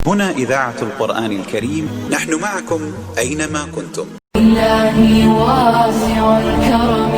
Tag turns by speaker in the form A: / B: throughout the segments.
A: هنا إذاعة القرآن الكريم، نحن معكم أينما كنتم.
B: إلهي واسع الكرم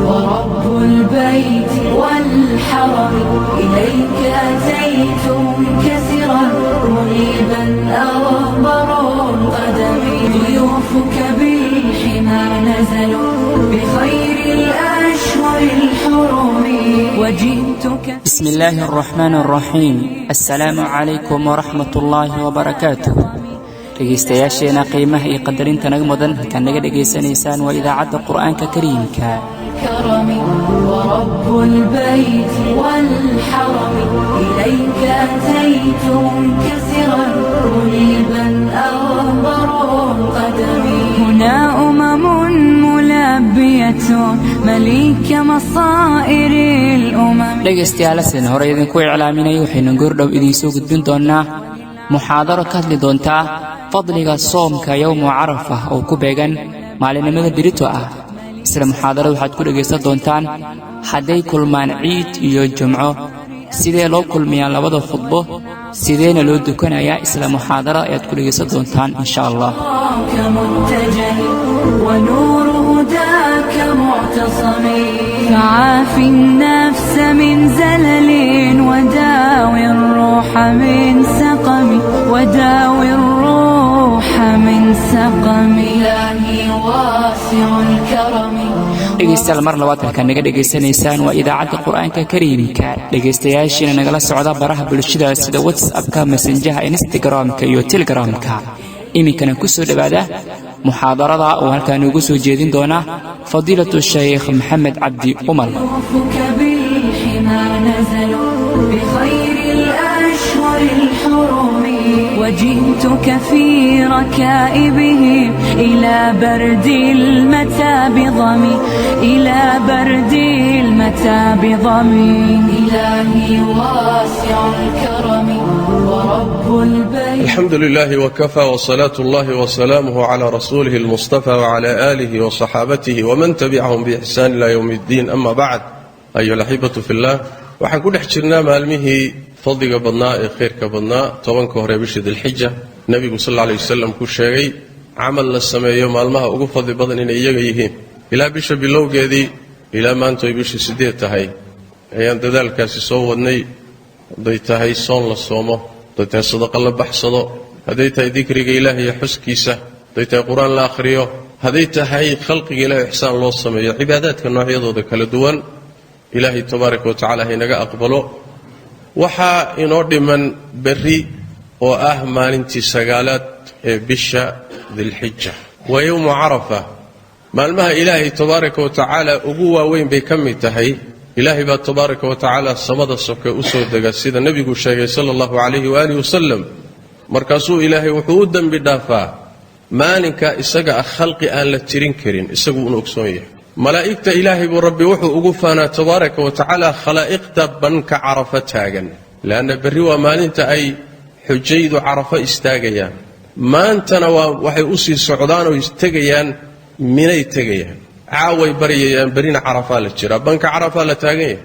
B: ورب البيت والحرم، إليك أتيت منكسرا منيبا أغبر القدم، ضيوفك بالحمى نزلوا بخير الأشهر الحرم وجئتك.
C: بسم الله الرحمن الرحيم. السلام عليكم ورحمة الله وبركاته. dhegeystayaasheena qiimaha iyo qadarinta naga mudan halkaan naga dhegaysanaysaan waa idaacadda qur'aanka kariimka.
B: كرم ورب البيت والحرم، إليك أتيت منكسرا منيبا أغبر القدم. هنا ملبية مليك مصائر الأمم.
C: dhegeystayaalaaseen hore idinku iclaaminay waxaynu goordhow idiin soo gudbin doonaa muxaadaro ka hadli doontaa fadliga soomka yowmu carafa oo ku beegan maalinimada berito ah. isla muxaadarada waxaad ku dhegaysan doontaan hadday kulmaan ciid iyo jumco sidee loo kulmiyaa labada khudbo, sideena loo dukanayaa. isla muxaadarada ayaad ku dhegaysan doontaan insha allah.
B: فعاف النفس من زلل وداوي الروح من سقم، وداوي الروح من سقم. إلهي واسع الكرم.
C: dhegaystayaal mar labaad halkaan naga dhegaysanaysaan waa idaacadda qur'aanka kariimka. dhegaystayaashiina nagala socda baraha bulshada sida whatsappka, messenjaha, instagramka iyo telegramka. iminkana ku soo dhowaada muxaadarada oo halkaan ugu soo jeedin doona fadiilatu shaykh maxamed cabdi umar.
B: وجئتك في ركائبه إلى برد المتى بضمي، إلى برد المتى بضمي. إلهي واسع الكرم ورب البيت.
D: الحمد لله وكفى، وصلاة الله وسلامه على رسوله المصطفى وعلى آله وصحابته ومن تبعهم بإحسان إلى يوم الدين. أما بعد، أيها الأحبة في الله، waxaan ku dhex jirnaa maalmihii fadliga badnaa ee khayrka badnaa, tobanka hore bisha dilxija. nebigu sal alla alay wasalam ku sheegay camal la sameeyo maalmaha ugu fadli badan inay iyaga yihiin. ilaa bisha bilowgeedii ilaa maanta ay bisha 8 tahay ayaan dadaalkaasi soo wadnay. hadday tahay soon la soomo, hadday tahay sadaqa la baxsado, hadday tahay dikriga ilaah iyo xuskiisa, hadday tahay qur-aan la akhriyo, hadday tahay khalqiga ilaah ixsaan loo sameeyo, cibaadaadka noocyadooda kala duwan. ilaahay tabaaraka wa tacaala haynaga aqbalo. waxaa inoo dhiman berri oo ah maalintii 9aad ee bisha dilxija, waa yowmu carafa. maalmaha ilaahay tabaaraka wa tacaala ugu waaweyn bay ka mid tahay. ilaahay baa tabaaraka wa tacaala samada soke u soo dega sida nebigu sheegay sala allahu calayhi waaalih wasalam. markaasuu ilaahay wuxuu u dembi dhaafaa maalinka isaga ah khalqi aan la tirin karin, isagu una ogsoon yahay. malaa'igta ilaahay buu rabbi wuxuu ugu faanaa tabaaraka wa tacaala khalaa'iqta banka carafa taagan, leanna berri waa maalinta ay xujaydu carafa istaagayaan. maantana waxay u sii socdaan oo tegayaan minay tegayaan, caaway baryayaan, berrina carafaa la jiraa, banka carafaa la taagan yahay.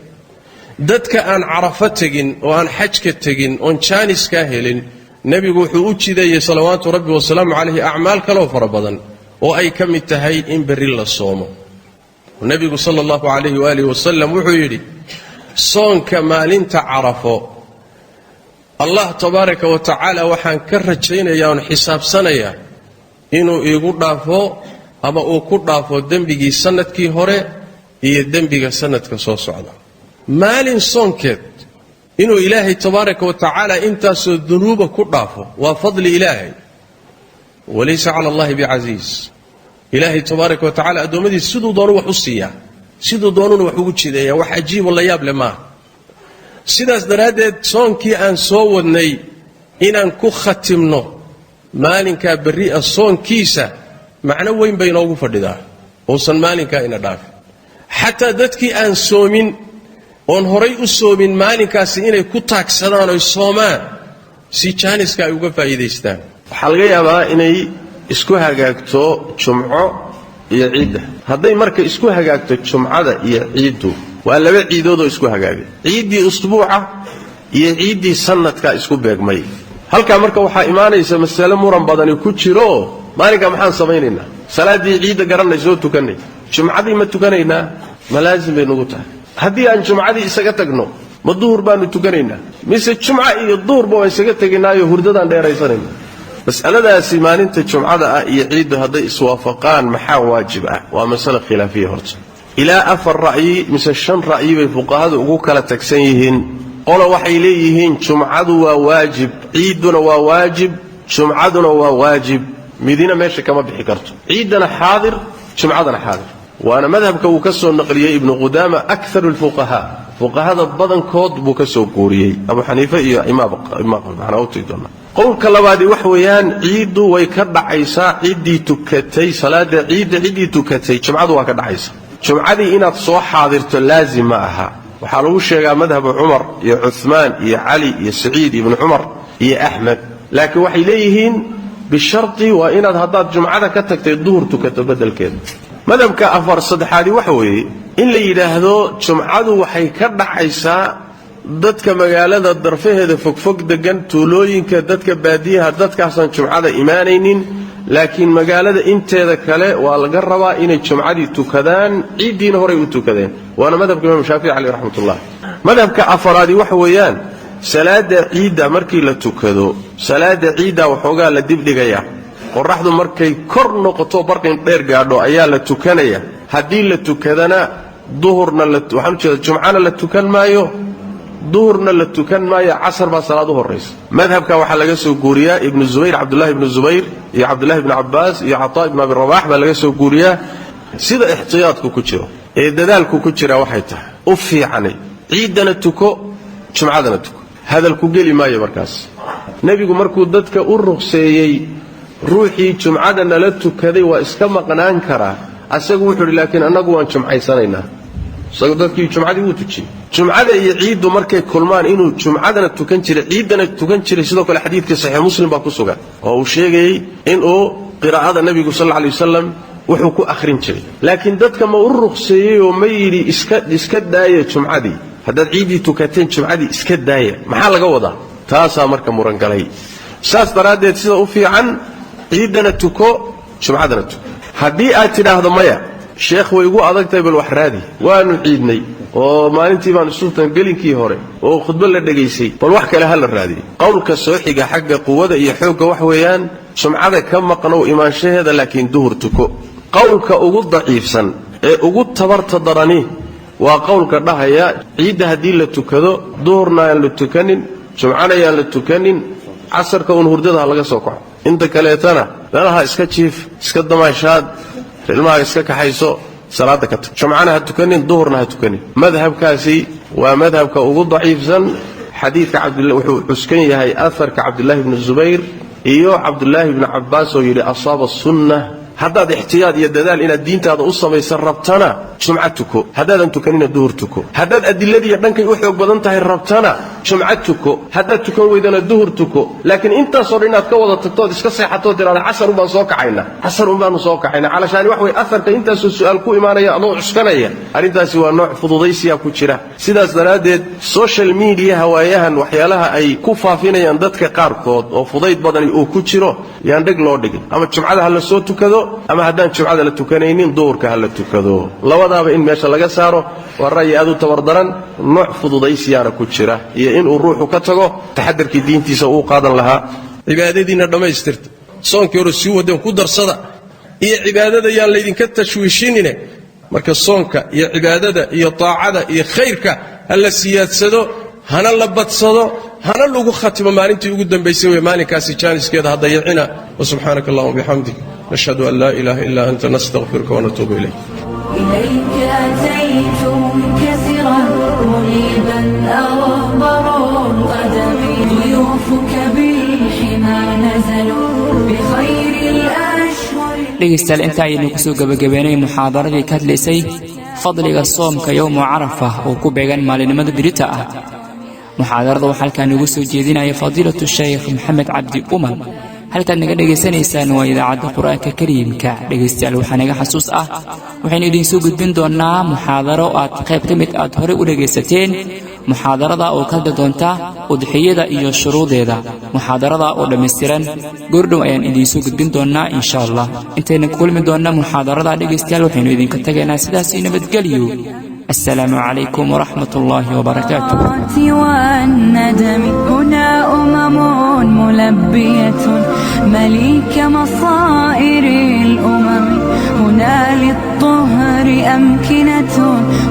D: dadka aan carafo tegin oo aan xajka tegin oon jaaniskaa helin, nebigu wuxuu u jideeyey salawaatu rabbi wasalaamu calayhi acmaal kaloo fara badan oo ay ka mid tahay in berri la soomo. nebigu sala allahu calayhi waaalih wasalam wuxuu yidhi, soonka maalinta carafo allah tabaaraka wa tacaala waxaan ka rajaynayaa oon xisaabsanayaa inuu iigu dhaafo ama uu ku dhaafo dembigii sanadkii hore iyo dembiga sanadka soo socda. maalin soonkeed inuu ilaahay tabaaraka wa tacaala intaasoo dunuuba ku dhaafo waa fadli ilaahay, walaysa cala allahi bicasiis. ilaahay tabaaraka wa tacala addoommadiisa siduu doonu wax u siiyaa, siduu doonuna wax ugu jideeyaa. wax cajiibo la yaab leh maaha. sidaas daraaddeed soonkii aan soo wadnay inaan ku khatimno maalinkaa berri ah soonkiisa macno weyn bay inoogu fadhidaa, uusan maalinkaa ina dhaafin. xataa dadkii aan soomin oon horay u soomin maalinkaasi inay ku taagsadaan oy soomaan si jaaniska ay uga faa'iidaystaan.
E: waxaa laga yaabaa inay isku hagaagto jumco iyo ciidda. hadday marka isku hagaagto jumcada iyo ciiddu, waa laba ciidood oo isku hagaagay. ciiddii usbuuca iyo ciiddii sanadka isku beegmay. halkaa marka waxaa imaanaysa mas'ale muran badani ku jiro maalinka maxaan samaynaynaa salaadii ciidda garanay soo tukannay jumcadii ma tukanaynaa ma laazim bay nagu tahay haddii aan jumcadii isaga tagno ma duhur baanu tukanaynaa mise jumca iyo duhurba waan isaga tegaynaayo hurdadaan dheeraysanayna mas'aladaasi maalinta jumcada ah iyo ciiddu hadday iswaafaqaan maxaa waajib ah waa masale khilaafiya horta ilaa 4 ra'yi mise 5 ra'yi bay fuqahadu ugu kala tagsan yihiin qolo waxay leeyihiin jumcadu waa waajib ciiduna waa waajib jumcaduna waa waajib midina meesha kama bixi karto ciidana xaadir jumcadana xaadir waana madhabka uu ka soo naqliyay ibnu qudaama akthar alfuqaha fuqahada badankood buu ka soo guuriyay abu xaniifa iyo imaam maxana u tiidona qowlka labaad wax weeyaan ciidu way ka dhacaysaa ciidii tukatay salaada ciidii tukatay jumcadu waa ka dhacaysaa jumcadii inaad soo xaadirto laazim ma aha waxaa lagu sheegaa madhabu cumar iyo cuthmaan iyo cali iyo saciid ibnu cumar iyo axmed laakiin waxay leeyihiin bisharti waa inaad haddaad jumcada ka tagtay duhur tukato bedelkeeda madhabka saddexaadi waxa weeye in la yidhaahdo jumcadu waxay ka dhacaysaa dadka magaalada darfaheeda fogfog degan tuulooyinka dadka baadiyaha dadkaasaan jumcada imaanaynin laakiin magaalada inteeda kale waa laga rabaa inay jumcadii tukadaan ciiddiina horay u tukadeen waana madhabka imaam shaafici caleyh raxmatullah madhabka afaraadi waxa weeyaan salaada ciidda markii la tukado salaada ciidda waxoogaa la dibdhigaya qoraxdu markay kor noqoto barqin dheer gaadho ayaa la tukanaya haddii la tukadana duhurna waxaan u jeedaa jumcana la tukan maayo duhurna la tukan maayo casar baa salaad u horaysa madhabka waxaa laga soo guuriyaa ibnu zubayr cabdullahi ibnu zubayr iyo cabdullahi ibnu cabbaas iyo cataa ibnu abi rabax baa laga soo guuriyaa sida ixtiyaadku ku jiro ee dadaalku ku jira waxay tahay u fiicanay ciidana tuko jumcadana tuko hadalku geli maayo markaas nebigu markuu dadka u ruqseeyey ruuxii jumcada nala tukaday waa iska maqnaan karaa asagu wuxuu yidhi laakiin annagu waan jumcaysanaynaa isagu dadkii jumcadii wuu tujiyey jumcada iyo ciiddu markay kulmaan inuu jumcadana tukan jiray ciiddana tukan jiray sidoo kale xadiidkii saxiix muslim baa ku sugan oo uu sheegayey inuu qiraa'ada nebigu sal alla alay wasalam wuxuu ku akhrin jiray laakiin dadka ma u ruqseeyey oo ma yidhi iska daaya jumcadii haddaad ciiddii tukateen jumcadii iska daaya maxaa laga wadaa taasaa marka murangalay saas daraaddeed sida u fiican ciiddana tuko jumcadana tuko haddii aad tidhaahdo maya sheekh way igu adagtahay bal wax raadi waanu ciidnay oo maalintii baan isuuftan gelinkii hore oo khudbo la dhegaysay bal wax kale ha la raadiyo qowlka soo xiga xagga quwada iyo xoogga wax weeyaan jumcada ka maqnow imaanshaheeda laakiin duhur tuko qowlka ugu daciifsan ee ugu tabarta darani waa qowlka dhahaya ciidda haddii la tukado duhurna aan la tukanin jumcana ayaan la tukanin casarka uun hurdada ha laga soo kaco inta kaleetana meelaha iska jiif iska damaashaad ilmaha iska kaxayso salaada ka tag jumcana ha tukanin duhurna ha tukanin madhabkaasi waa madhabka ugu daciifsan xadiidka wuxuu cuskan yahay aharka cabdullaahi ibnu zubayr iyo cabdullaahi ibnu cabbaas oo yidhi asaaba sunna haddaad ixtiyaad iyo dadaal inaad diintaada u samaysan rabtana jumca tuko haddaadan tukanina duhur tuko haddaad adiladiiyo dhankay u xoog badan tahay rabtana jumca tuko haddaad tukan weydana duhur tuko laakiin intaasoo dhan inaad ka wada tagtood iska seexatood tiraada casar unbaan soo kacaynaa casar unbaanu soo kacaynaa calashaani wax way aharka intaasoo su'aal ku imaanaya adoo cuskanaya arrintaasi waa nooc fududaysiyaa ku jira sidaas daraaddeed social media hawaayahan waxyaalaha ay ku faafinayaan dadka qaarkood oo fudayd badani uu ku jiro yaan dheg loo dhigin ama jumcada ha la soo tukado ama haddaan jumcada la tukanaynin duhurka ha la tukado labadaaba in meesha laga saaro waa ra'yi aad u tabardaran nooc fududaysiyaana ku jira iyo inuu ruuxu ka tago taxadarkii diintiisa uu qaadan lahaa cibaadadiinna dhammaystirta soonkii hore sii wadeen ku darsada iyo cibaadada yaan laydinka tashwiishinine marka soonka iyo cibaadada iyo taacada iyo khayrka ha la siyaadsado hana la badsado hana lagu khatimo maalintii ugu dambaysay wey maalinkaasi jaaniskeeda ha dayacina wasubxaanaka allahuma bixamdik nashhadu an laa ilaaha illaa anta nastaghfiruka wanatuubu ilayk
B: إليك أتيت منكسرا منيبا أغبر القدم ضيوفك بالحمى نزلوا بخير الأشهر
C: dhegaystayaal inta ayaynu kusoo gebagabeynay muxaadaradii ka hadlaysay fadliga soomka yowmu carafa oo ku beegan maalinimada birita ah muxaadarada waxaa halkaan ugu soo jeedinaya fadiilatu shaykh maxamed cabdi umal halkaad naga dhegaysanaysaan waa idaacadda qur-aanka kariimka dhegaystayaal waxaa naga xasuus ah waxaynu idiin soo gudbin doonnaa muxaadaro aad qayb ka mid aad horey u dhegaysateen muxaadarada oo ka hadli doonta udxiyada iyo shuruudeeda muxaadarada oo dhammaystiran goordhow ayaan idiin soo gudbin doonaa insha Allah intayna ku kulmi doonaa muxaadarada dhageystayaal waxaynu idinka tagaynaa sidaas nabadgelyo السلام عليكم ورحمة الله وبركاته
B: والندم هنا ملبية مليك مصائر الأمم هنا للطهر أمكنة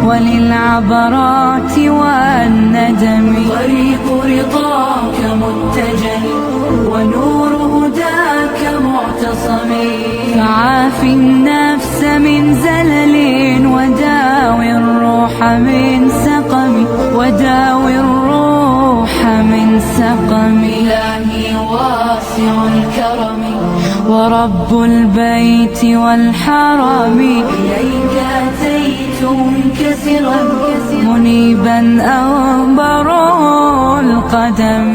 B: وللعبرات والندم طريق رضاك متجه ونور هداك معتصم فعاف النفس من زلل وداوي الروح من سقم إلهي واسع الكرم ورب البيت والحرم إليك أتيت منكسرا منيبا أغبر القدم